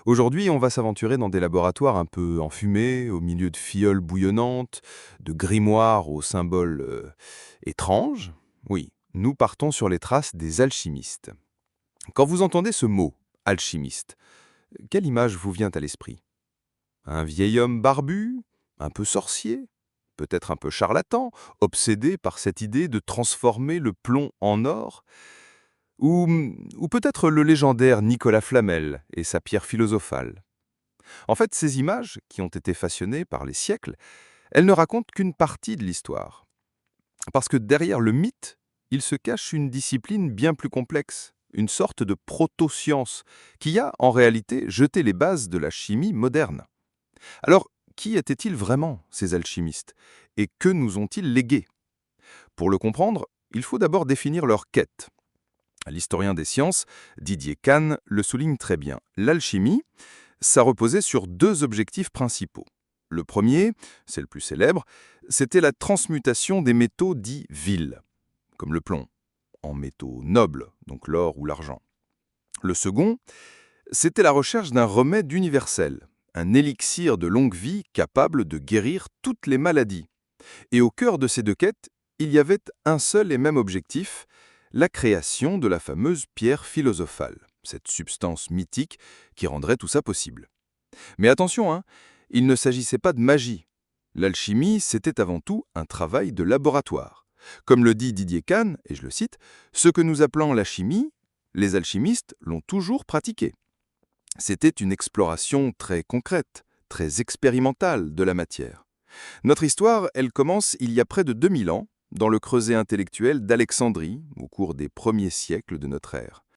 Aujourd'hui, on va s'aventurer dans des laboratoires un peu enfumés, au milieu de fioles bouillonnantes, de grimoires aux symboles étranges. Oui, nous partons sur les traces des alchimistes. Quand vous entendez ce mot, alchimiste, quelle image vous vient à l'esprit? Un vieil homme barbu? Un peu sorcier? Peut-être un peu charlatan, obsédé par cette idée de transformer le plomb en or? Ou peut-être le légendaire Nicolas Flamel et sa pierre philosophale? En fait, ces images, qui ont été façonnées par les siècles, elles ne racontent qu'une partie de l'histoire. Parce que derrière le mythe, il se cache une discipline bien plus complexe, une sorte de proto-science, qui a, en réalité, jeté les bases de la chimie moderne. Alors, qui étaient-ils vraiment, ces alchimistes? Et que nous ont-ils légué? Pour le comprendre, il faut d'abord définir leur quête. L'historien des sciences, Didier Kahn, le souligne très bien. L'alchimie, ça reposait sur deux objectifs principaux. Le premier, c'est le plus célèbre, c'était la transmutation des métaux dits vils, comme le plomb, en métaux nobles, donc l'or ou l'argent. Le second, c'était la recherche d'un remède universel, un élixir de longue vie capable de guérir toutes les maladies. Et au cœur de ces deux quêtes, il y avait un seul et même objectif, la création de la fameuse pierre philosophale, cette substance mythique qui rendrait tout ça possible. Mais attention, hein, il ne s'agissait pas de magie. L'alchimie, c'était avant tout un travail de laboratoire. Comme le dit Didier Kahn, et je le cite, ce que nous appelons la chimie, les alchimistes l'ont toujours pratiqué. C'était une exploration très concrète, très expérimentale de la matière. Notre histoire, elle commence il y a près de 2000 ans, dans le creuset intellectuel d'Alexandrie, au cours des premiers siècles de notre ère.